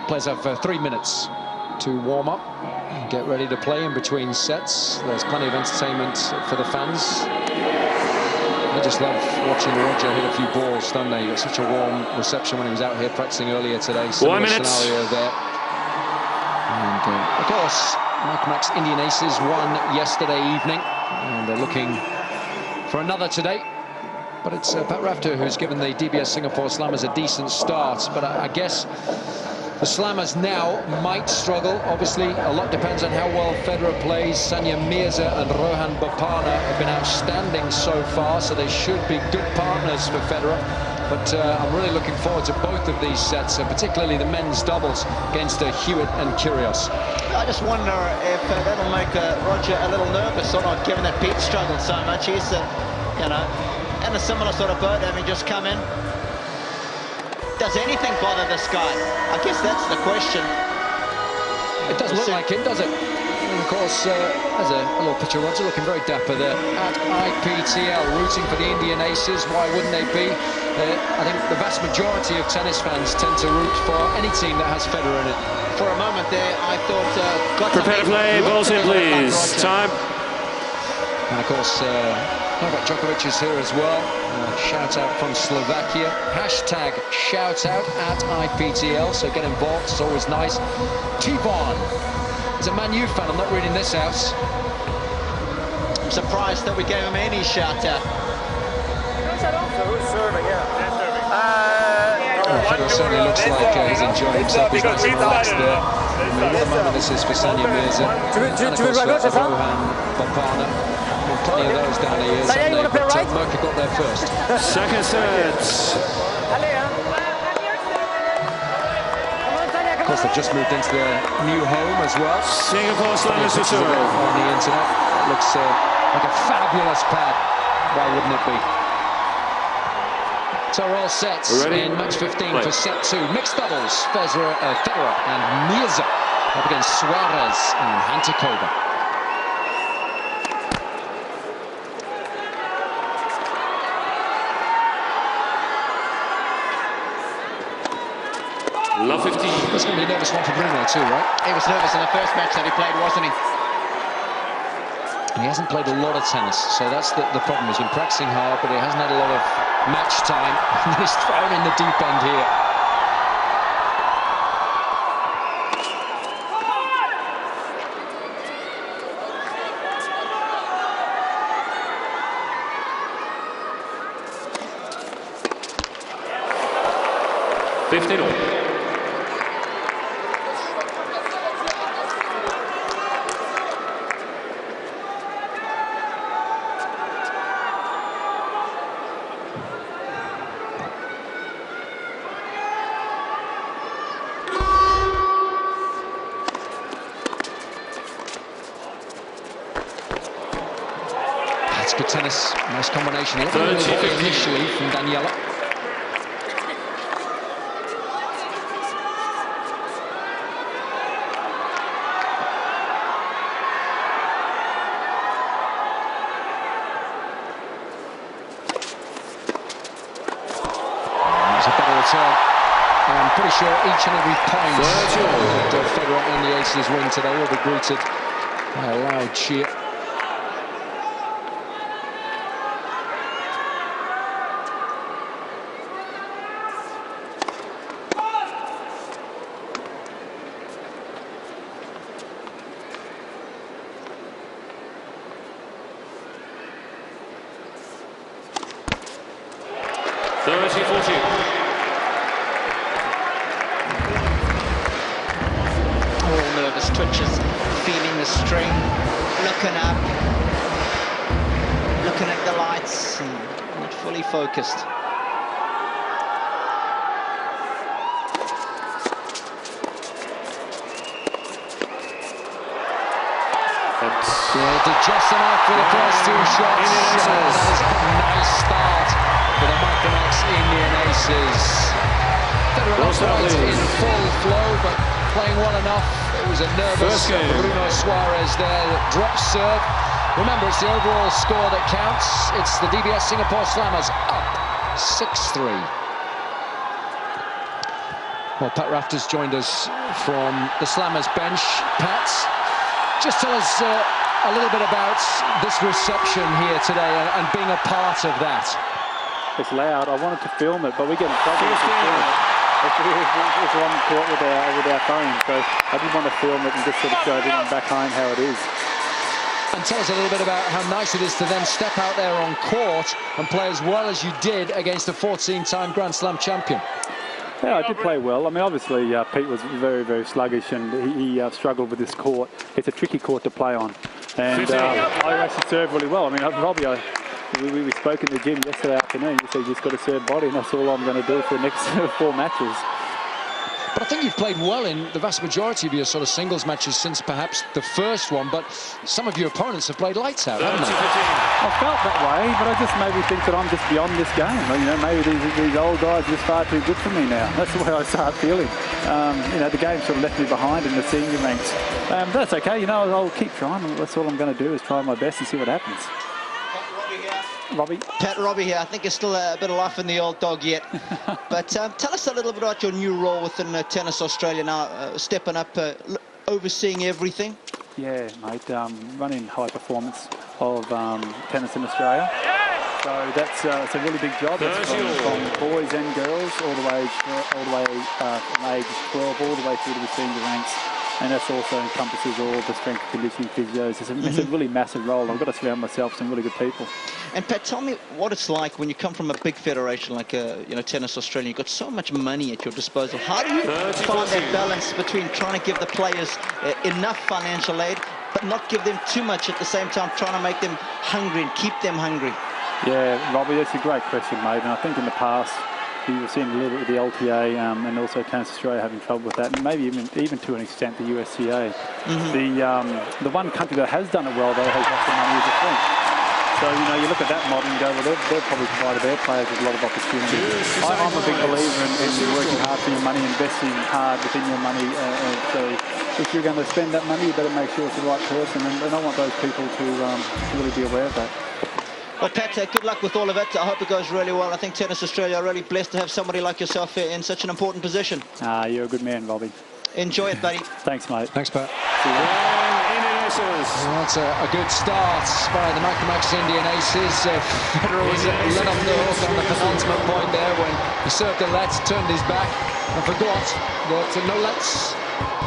Players have 3 minutes to warm up and get ready to play in between sets. There's plenty of entertainment for the fans. I just love watching Roger hit a few balls, don't they? He got such a warm reception when he was out here practicing earlier today. 1 minute. Scenario there. And of course, Max Indian Aces won yesterday evening, and they're looking for another today. But it's Pat Rafter who's given the DBS Singapore Slammers a decent start. But I guess the Slammers now might struggle. Obviously, a lot depends on how well Federer plays. Sania, Mirza and Rohan Bopana have been outstanding so far, so they should be good partners for Federer. But I'm really looking forward to both of these sets, particularly the men's doubles against Hewitt and Kyrgios. I just wonder if that'll make Roger a little nervous or not, given that Pete struggled so much. He's, you know, in a similar sort of boat, having just come in. Does anything bother this guy? I guess that's the question. It doesn't look like it, does it? And of course, there's a little picture of Roger looking very dapper there at IPTL, rooting for the Indian Aces. Why wouldn't they be? I think the vast majority of tennis fans tend to root for any team that has Federer in it. For a moment there, I thought... Prepare to play, balls in please. Time. And of course, Novak Djokovic is here as well. Shout out from Slovakia. Hashtag shout out at IPTL, so get involved, it's always nice. T-Bond is a Man U fan, I'm not reading this out. I'm surprised that we gave him any shout out. So who's serving? Yeah. Federer certainly looks like he's enjoying himself. He's nice and relaxed there. I mean, what a moment this is for Sania Mirza. And of course, Rohan Bopana. Plenty of those down the years, haven't they? But Murphy got there first. Second set. Of course, they've just moved into their new home as well. Singapore Slammers to serve. On the internet. It looks like a fabulous pad. Why wouldn't it be? So we're all sets in match 15 for set 2. Mixed doubles, Federer and Mirza up against Soares and Hantuchova. Love 15. That's going to be a nervous one for Bruno too, right? He was nervous in the first match that he played, wasn't he? He hasn't played a lot of tennis, so that's the problem. He's been practicing hard, but he hasn't had a lot of match time. He's thrown in the deep end here. That's good tennis, nice combination. A little bit initially from Daniela. It's a better return. I'm pretty sure each and every point that Federer and the Aces win today will be greeted by a loud cheer. All nervous twitches, feeling the string, looking up, looking at the lights, and not fully focused. Yeah, did just enough for the first 2 shots. That is a nice start for the Max Indian Aces. Federer not quite in full flow, but playing well enough. It was a nervous Bruno Soares there that dropped serve. Remember, it's the overall score that counts. It's the DBS Singapore Slammers up 6-3. Well, Pat Rafter's joined us from the Slammers bench. Pat, just tell us a little bit about this reception here today and being a part of that. It's loud. I wanted to film it, but we get in trouble with film it. It's on court with our phone, so I didn't want to film it and just sort of show everyone back home how it is. And tell us a little bit about how nice it is to then step out there on court and play as well as you did against a 14-time Grand Slam champion. Yeah, I did play well. I mean, obviously, Pete was very, very sluggish, and he struggled with this court. It's a tricky court to play on. And I actually served really well. I mean, Robbie, we spoke in the gym yesterday afternoon. You said you just got to serve body, and that's all I'm going to do for the next 4 matches. But I think you've played well in the vast majority of your sort of singles matches since perhaps the first one, but some of your opponents have played lights out, haven't they? I felt that way, but I just maybe think that I'm just beyond this game. You know, maybe these old guys are just far too good for me now. That's the way I start feeling. You know, the game sort of left me behind in the senior ranks. But that's okay, you know, I'll keep trying. That's all I'm going to do is try my best and see what happens. Robbie. Pat Robbie here. I think you're still a bit of life in the old dog yet. But tell us a little bit about your new role within Tennis Australia now, stepping up, overseeing everything. Yeah, mate, running high performance of tennis in Australia. So that's it's a really big job. It's from boys and girls all the way from age 12 all the way through to the senior ranks. And that also encompasses all the strength and conditioning physios. It's a really massive role. I've got to surround myself with some really good people. And Pat, tell me what it's like when you come from a big federation like Tennis Australia. You've got so much money at your disposal. How do you find that balance between trying to give the players enough financial aid, but not give them too much at the same time, trying to make them hungry and keep them hungry? Yeah, Robbie, that's a great question, mate. And I think in the past, you've seen a little bit of the LTA and also Tennis Australia having trouble with that, and maybe even to an extent the USCA. The one country that has done it well, though, has got the money is the French. So, you know, you look at that model and go, well, they've probably provided their players with a lot of opportunity. I'm a big believer in working hard for your money, investing hard within your money. So if you're going to spend that money, you better make sure it's the right person, and I want those people to really be aware of that. Well, Pat, good luck with all of it. I hope it goes really well. I think Tennis Australia are really blessed to have somebody like yourself in such an important position. You're a good man, Robbie. Enjoy it, buddy. Thanks, mate. Thanks, Pat. Well, that's a good start by the Max Indian Aces. Federer was let off the hook on the penultimate point there when he served a let, turned his back, and forgot that no lets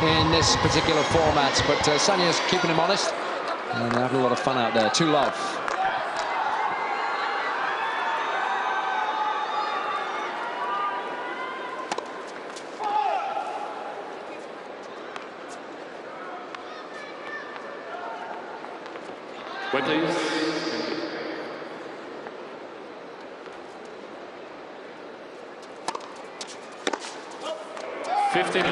in this particular format. But Sania's keeping him honest, and they're having a lot of fun out there. 2-love. Wait, please. 15.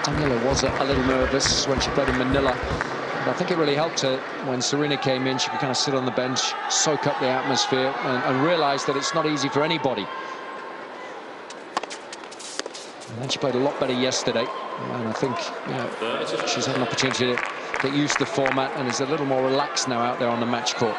Daniela was a little nervous when she played in Manila, but I think it really helped her when Serena came in. She could kind of sit on the bench, soak up the atmosphere, and realise that it's not easy for anybody. And then she played a lot better yesterday, and I think she's had an opportunity to get used to the format and is a little more relaxed now out there on the match court.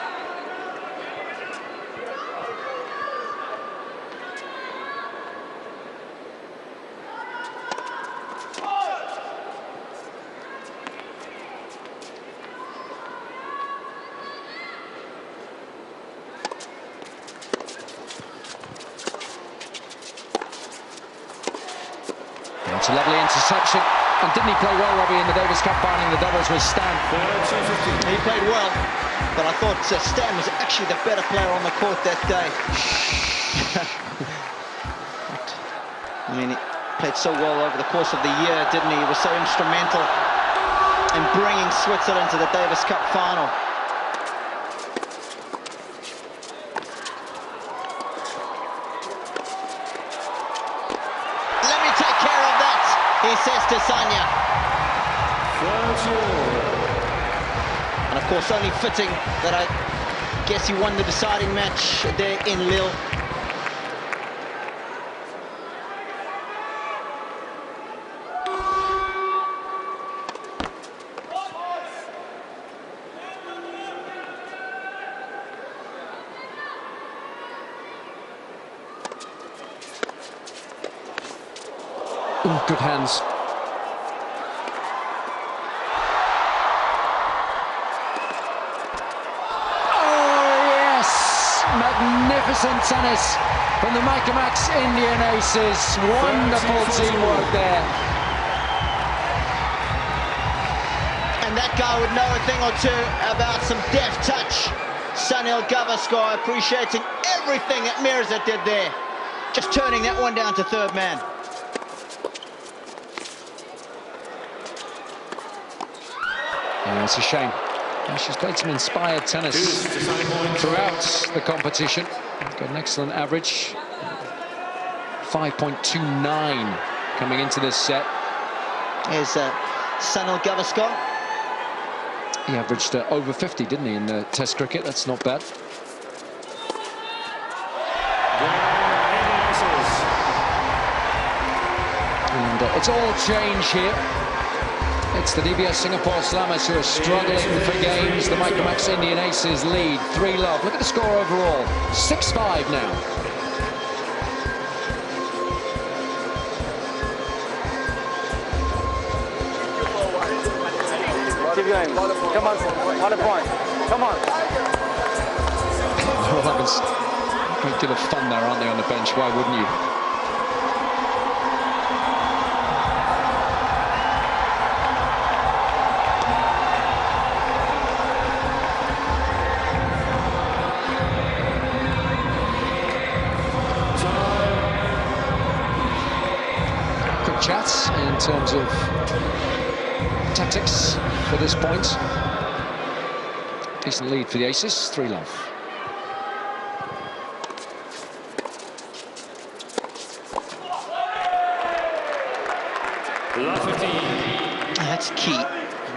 It's a lovely interception. And didn't he play well, Robbie, in the Davis Cup final in the doubles with Stan? He played well, but I thought Stan was actually the better player on the court that day. I mean, he played so well over the course of the year, didn't he? He was so instrumental in bringing Switzerland to the Davis Cup final. He says to Sania. And of course, only fitting that I guess he won the deciding match there in Lille. Good hands. Magnificent tennis from the Max Indian aces. Wonderful teamwork there. And that guy would know a thing or two about some deft touch. Sania appreciating everything that Mirza did there. Just turning that one down to third man. Yeah, it's a shame. She's played some inspired tennis throughout the competition. Got an excellent average. 5.29 coming into this set. Here's Sania Gavaskar. He averaged over 50, didn't he, in Test cricket? That's not bad. And it's all change here. It's the DBS Singapore Slammers who are struggling for games. The Max Indian Aces lead 3-love. Look at the score overall, 6-5 now. Keep going. Come on, 1 point. Come on. Well, that was a great deal of fun there, aren't they, on the bench? Why wouldn't you? Chats in terms of tactics for this point. Decent lead for the Aces, 3-love. That's key.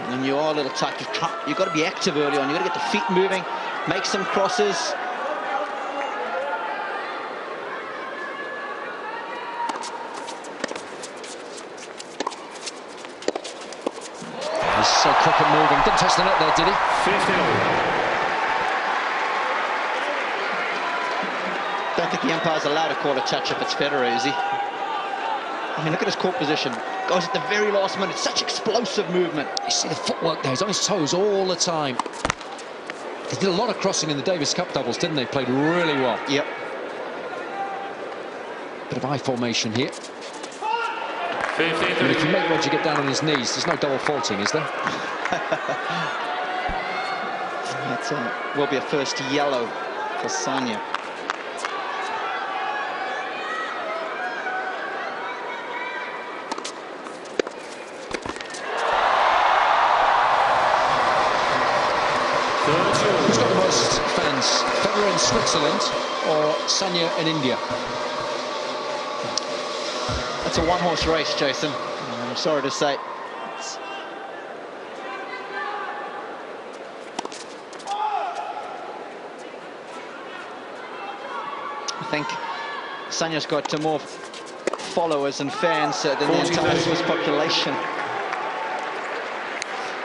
When you are a little tight, you've got to be active early on. You've got to get the feet moving, make some crosses. So quick and moving. Didn't touch the net there, did he? 15. Don't think the umpire's allowed to call a touch if it's Federer, is he? I mean, look at his court position. Goes at the very last minute. Such explosive movement. You see the footwork there. He's on his toes all the time. They did a lot of crossing in the Davis Cup doubles, didn't they? Played really well. Yep. Bit of eye formation here. 53. I mean, if you make Roger get down on his knees, there's no double faulting, is there? That will be a first yellow for Sania. Who's got the most fans? Federer in Switzerland or Sania in India? It's a one-horse race, Jason. I'm sorry to say. I think Sania's got more followers and fans than the entire Swiss population.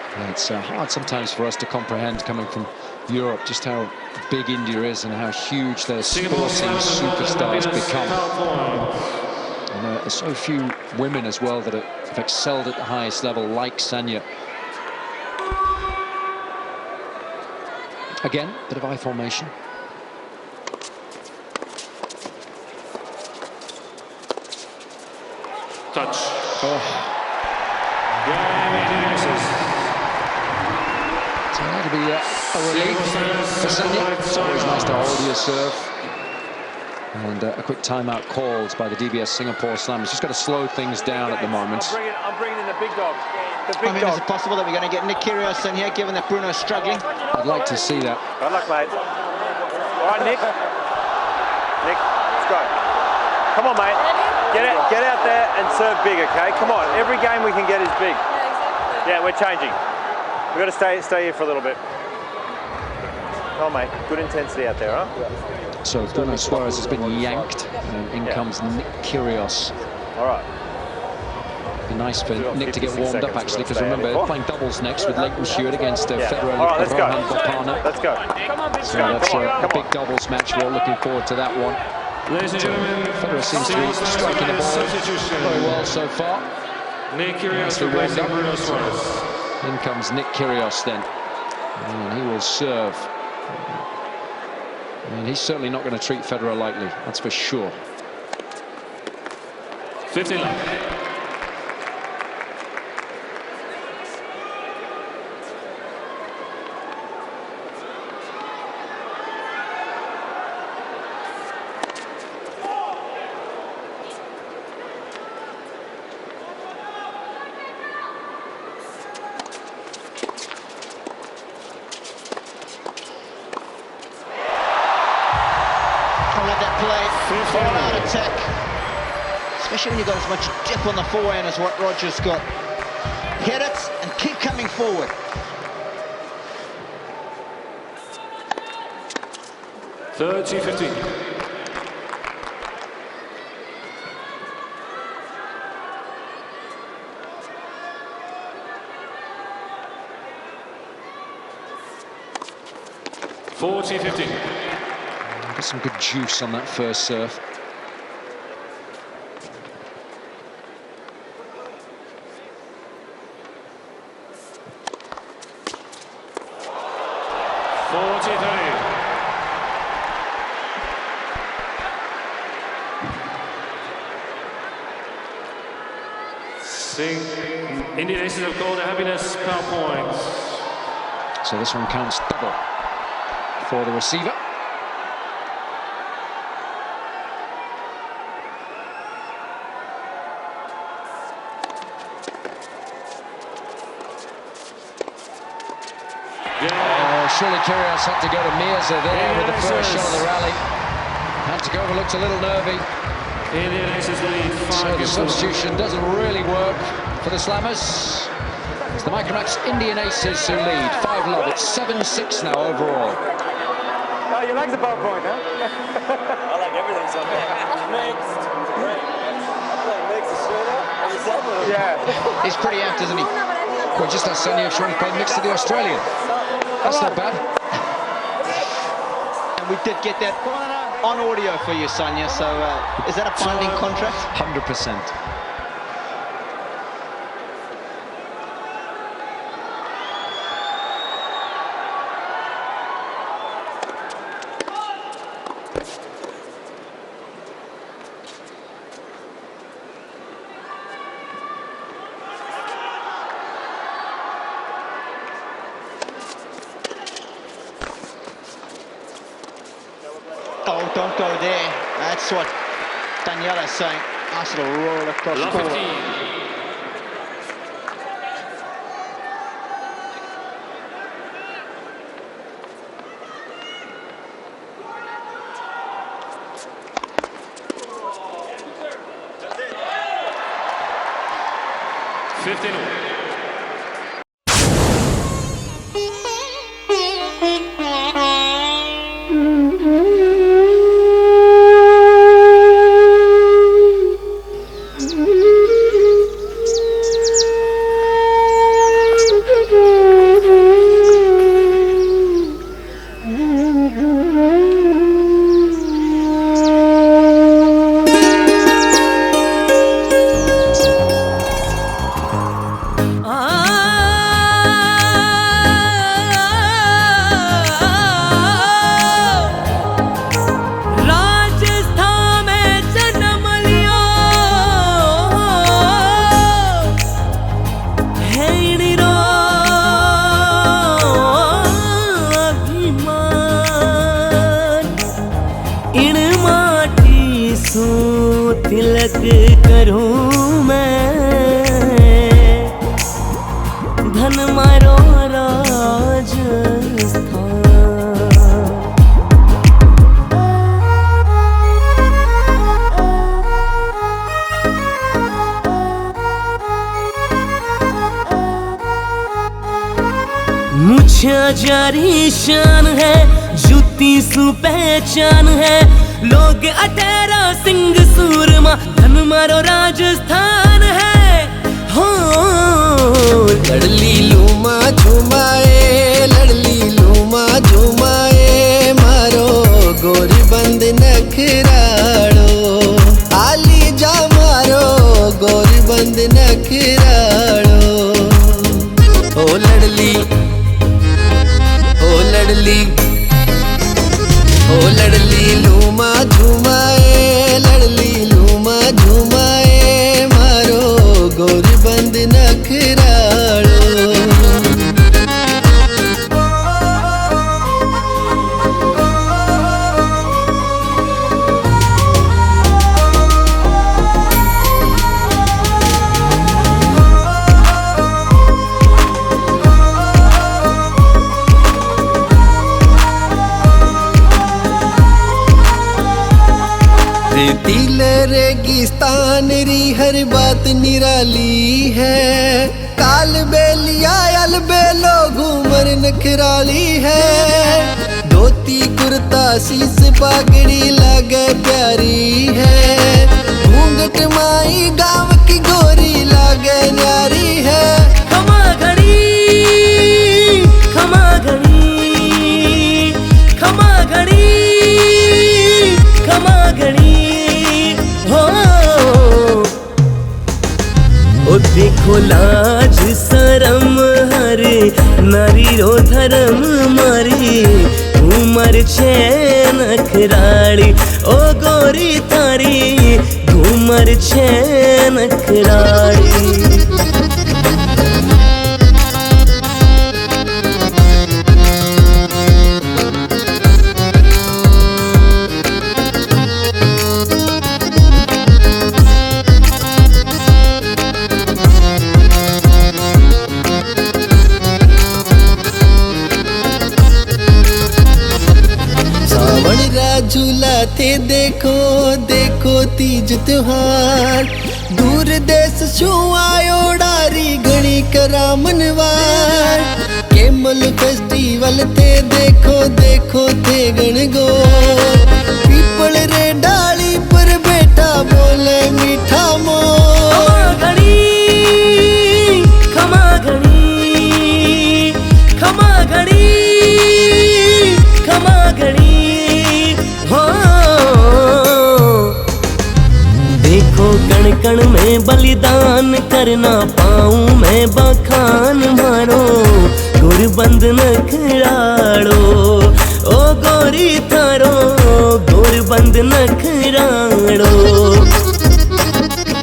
Yeah, it's hard sometimes for us to comprehend, coming from Europe, just how big India is and how huge their sporting superstars become. And there's so few women as well that have excelled at the highest level, like Sania. Again, bit of eye formation. Touch. Oh. So that'll be a relief for Sania. It's always nice to hold your serve. And a quick timeout called by the DBS Singapore Slammers. Just got to slow things down at the moment. I'm bringing in the big dog. The I big mean, dog. is it possible that we're going to get Nick Kyrgios in here, given that Bruno's struggling? I'd like to see that. Good luck, mate. All right, Nick. Nick, let's go. Come on, mate. Get out there and serve big, okay? Come on. Every game we can get is big. Yeah, we're changing. We've got to stay here for a little bit. Come on, mate. Good intensity out there, huh? So Bruno Soares has been yanked, and in comes Nick Kyrgios. All right. Be nice for Nick to get warmed up, actually, because remember, they're playing doubles next with Leighton Stewart against Federer and All right, let's go. Rohan Bopanna. Let's go. So that's a big doubles match. We're all looking forward to that one. Ladies and gentlemen, Federer seems to be striking the ball very well so far. Nick Kyrgios replacing Bruno Soares. In comes Nick Kyrgios then. And he will serve. And he's certainly not going to treat Federer lightly, that's for sure. 15 love. All-out attack, especially when you've got as much dip on the forehand as what Roger's got. Hit it and keep coming forward. $30-15. $40-15. Got some good juice on that first serve. Indian aces have called a happiness power points. So this one counts double for the receiver. Surely Kyrgios had to go to Mirza there with the first shot of the rally. Hantuchova looked a little nervy. Indian aces lead 5. So the substitution doesn't really work for the Slammers. It's the Micromax Indian Aces who lead 5-love. It's 7-6 now overall. Oh, you like the power point, huh? I like everything so mixed. Great. I play mixed straight up on the cell phone. Yeah. He's pretty apt, isn't he? Well, just as Sania if she wanted to play mixed to the Australian. That's not bad. And we did get that on audio for you, Sania. So is that a binding contract? 100%. Oh, don't go there. That's what Daniela is saying. Nice little roll across Love court. 15. तिलक करूं मैं धन मारो राजस्थान मुझे जारी शान है जुती सु पहचान है लोग अटेरा सिंह सूरमा धन मारो राजस्थान है हो लड़ली लूमा झुमाए मारो गोरी बंद नखरा नखराड़ो ओ लड़ली लूमा झुमाए लड़ली लूमा झुमाए मारो गोरी बंद नखराड़ो रेतीले रेगिस्तान री हर बात निराली है काल बेलिया अल बेलो घूमर नखराली है धोती कुर्ता शीस पागड़ी लागे प्यारी है घूंघट माई गाँव की गोरी लागे न्यारी है खमा घड़ी खमा घड़ी खमा घड़ी खमा घड़ी ओ देखो लाज शरम हरे नारी रो धर्म मारी घूमर छे नखराड़ी ओ गोरी थारी घूमर छे नखराड़ी झूला थे देखो देखो तीज त्योहार दूर देश छू आयो डारी घणी करामनवार केमल फेस्टिवल थे देखो देखो थे गणगो पीपल रे डाली पर बेटा बोले मीठा मो घड़ी खमा घड़ी खमा घड़ी खमा घड़ी देखो कण कण में बलिदान करना पाऊं मैं बखान मारो गुरबंद नखराड़ो ओ गोरी थारो गुरबंद नखराड़ो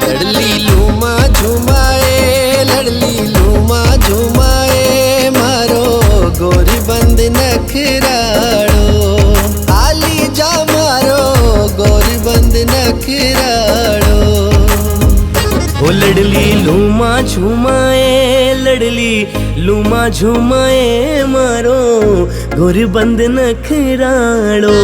लड़ली लूमा झुमाए लड़ली लूमा झुमाए मारो गोरबंद नखराड़ो आली जा मारो गोरबंद नखराड़ो ओ लड़ली लूमा झुमाए लड़ली लूमा झुमाए मारो गोरबंद नखराड़ो